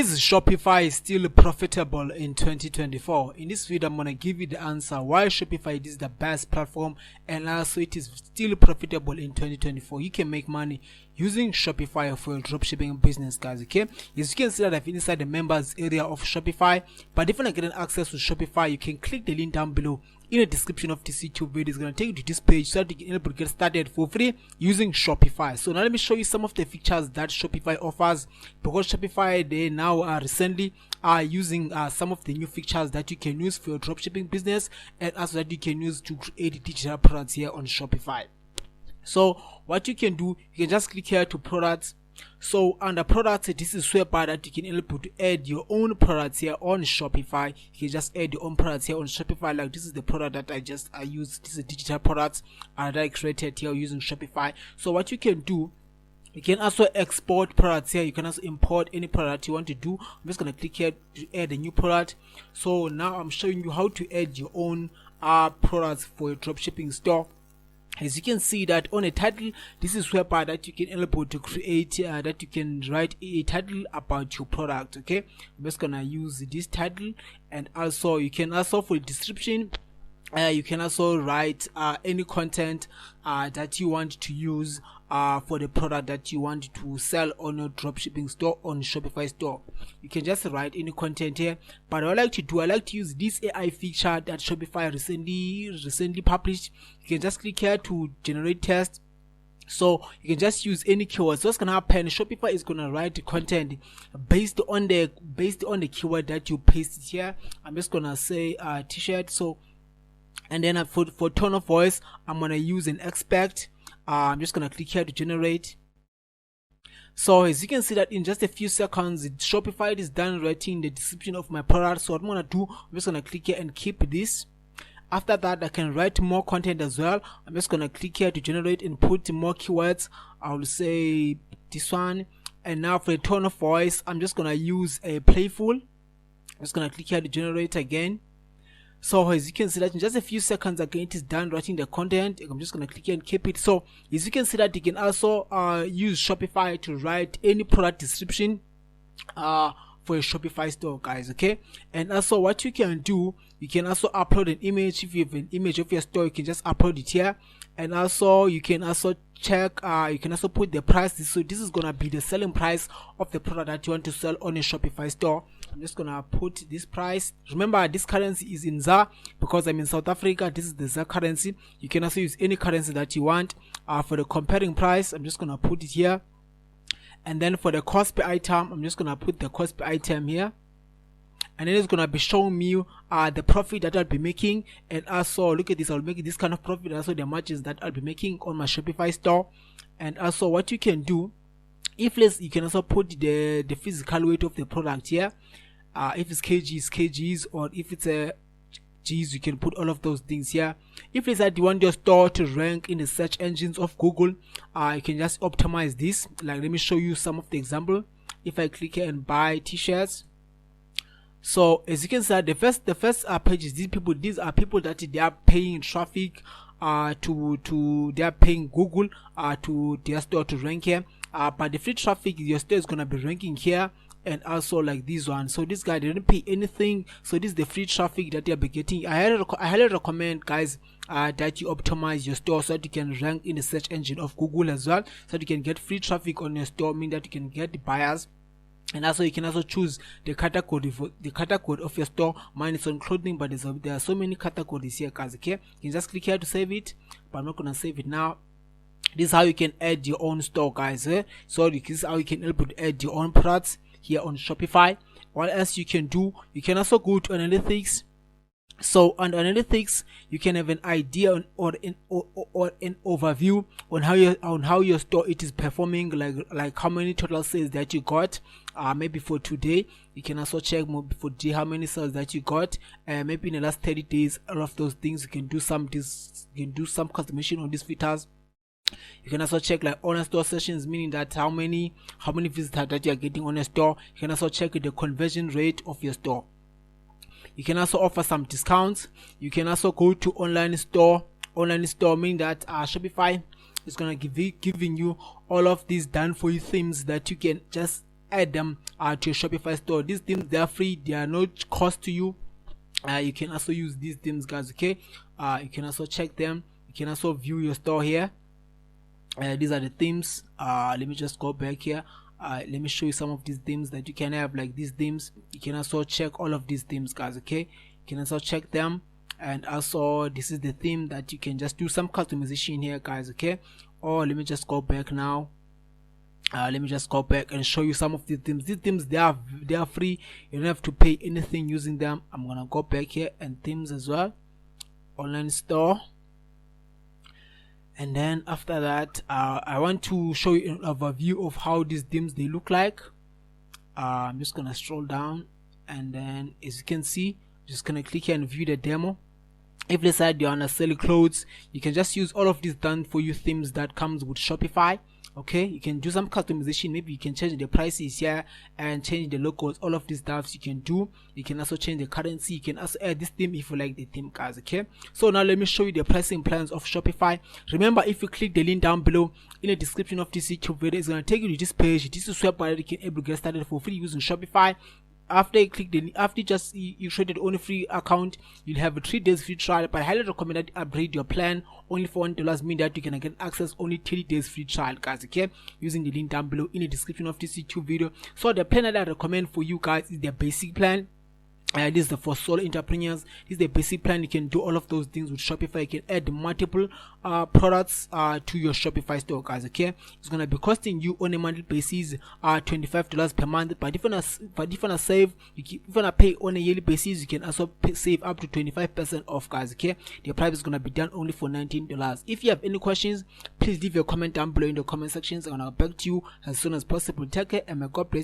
Is Shopify still profitable in 2024? In this video, I'm going to give you the answer why Shopify is the best platform and also it is still profitable in 2024. You can make money using Shopify for your dropshipping business, guys. Okay, as you can see that I've been inside the members area of Shopify, but if you're not getting access to Shopify, you can click the link down below in the description of this YouTube video. It's going to take you to this page so that you can able to get started for free using Shopify. So now let me show you some of the features that Shopify offers, because Shopify, they now recently are using some of the new features that you can use for your dropshipping business and also that you can use to create digital products here on Shopify. So what you can do, you can just click here to products. So under products, this is whereby that you can able to add your own products here on Shopify. You can just add your own products here on Shopify. Like this is the product that I use. This is a digital products that I created here using Shopify. So what you can do, you can also export products here. You can also import any product you want to do. I'm just going to click here to add a new product. So now I'm showing you how to add your own products for your dropshipping store. As you can see that on a title, this is whereby that you can able to create that you can write a title about your product. Okay, I'm just gonna use this title, and also you can also for the description you can also write any content that you want to use for the product that you want to sell on your dropshipping store on Shopify store. You can just write any content here, but I like to use this AI feature that Shopify recently published. You can just click here to generate text. So you can just use any keywords. So what's gonna happen, Shopify is gonna write the content based on the keyword that you pasted here. I'm just gonna say t-shirt. So and then for tone of voice, I'm gonna use an expect. I'm just gonna click here to generate. So as you can see that in just a few seconds, Shopify is done writing the description of my product. So what I'm gonna do, I'm just gonna click here and keep this. After that, I can write more content as well. I'm just gonna click here to generate and put more keywords. I will say this one. And now for the tone of voice, I'm just gonna use a playful. I'm just gonna click here to generate again. So as you can see that in just a few seconds again, it is done writing the content. I'm just going to click here and keep it. So as you can see that you can also use Shopify to write any product description for your Shopify store, guys. Okay, and also what you can do, you can also upload an image. If you have an image of your store, you can just upload it here. And also you can also check, you can also put the price. So this is gonna be the selling price of the product that you want to sell on your Shopify store. I'm just gonna put this price. Remember, this currency is in ZAR because I'm in South Africa. This is the ZAR currency. You can also use any currency that you want. For the comparing price, I'm just gonna put it here. And then for the cost per item, I'm just gonna put the cost per item here. And then it's gonna be showing me the profit that I'll be making, and also look at this, I'll make this kind of profit, also the margins that I'll be making on my Shopify store. And also what you can do, if less, you can also put the physical weight of the product here. If it's kgs, or if it's a G's, you can put all of those things here. If it's that you want your store to rank in the search engines of Google, you can just optimize this. Like, let me show you some of the example. If I click here and buy t-shirts, so as you can see, the first pages, these are people that they are paying traffic they are paying Google to their store to rank here. But the free traffic, your store is gonna be ranking here, and also like this one. So this guy didn't pay anything, so this is the free traffic that you'll be getting. I highly recommend, guys, that you optimize your store so that you can rank in the search engine of Google as well, so that you can get free traffic on your store, meaning that you can get the buyers. And also you can also choose the category of your store. Mine is on clothing, but there are so many categories here, guys. Okay, you can just click here to save it, but I'm not gonna save it now. This is how you can add your own store, guys. So this is how you can help to add your own products here on Shopify. What else you can do, you can also go to analytics. So on analytics, you can have an idea or an overview on how your store it is performing, like how many total sales that you got. Maybe for today, you can also check for today how many sales that you got. Maybe in the last 30 days, all of those things. You can do some customization on these filters. You can also check like on store sessions, meaning that how many visitors that you are getting on a store. You can also check the conversion rate of your store. You can also offer some discounts. You can also go to online store, meaning that Shopify is gonna giving you all of these done for you themes that you can just add them to your Shopify store. These themes, they are free, they are no cost to you. You can also use these themes, guys. Okay, you can also check them. You can also view your store here. These are the themes. Let me just go back here. Let me show you some of these themes that you can have, like these themes. You can also check all of these themes, guys. Okay, you can also check them. And also, this is the theme that you can just do some customization here, guys. Okay, or let me just go back now. Let me just go back and show you some of these themes. These themes, they are free. You don't have to pay anything using them. I'm gonna go back here and themes as well, online store. And then after that, I want to show you an overview of how these themes they look like. I'm just gonna scroll down, and then as you can see, I'm just gonna click here and view the demo. If let's say you wanna sell clothes, you can just use all of these done for you themes that comes with Shopify. Okay, you can do some customization. Maybe you can change the prices here and change the logos. All of these stuff you can do. You can also change the currency. You can also add this theme if you like the theme, guys. Okay, so now let me show you the pricing plans of Shopify. Remember, if you click the link down below in the description of this YouTube video, it's going to take you to this page. This is where you can able to get started for free using Shopify. After you click the, after you created only free account, you'll have a 3 days free trial, but I highly recommend that you upgrade your plan. Only for $1 mean that you can get access only 30 days free trial, guys. Okay, using the link down below in the description of this YouTube video. So the plan that I recommend for you guys is the basic plan. This is the for solo entrepreneurs. This is the basic plan. You can do all of those things with Shopify. You can add multiple products to your Shopify store, guys. Okay, it's gonna be costing you on a monthly basis $25 per month. But if you wanna save, if you wanna pay on a yearly basis, you can also save up to 25% off, guys. Okay, the price is gonna be done only for $19. If you have any questions, please leave your comment down below in the comment sections. I'm gonna get back to you as soon as possible. Take care, and may God bless you.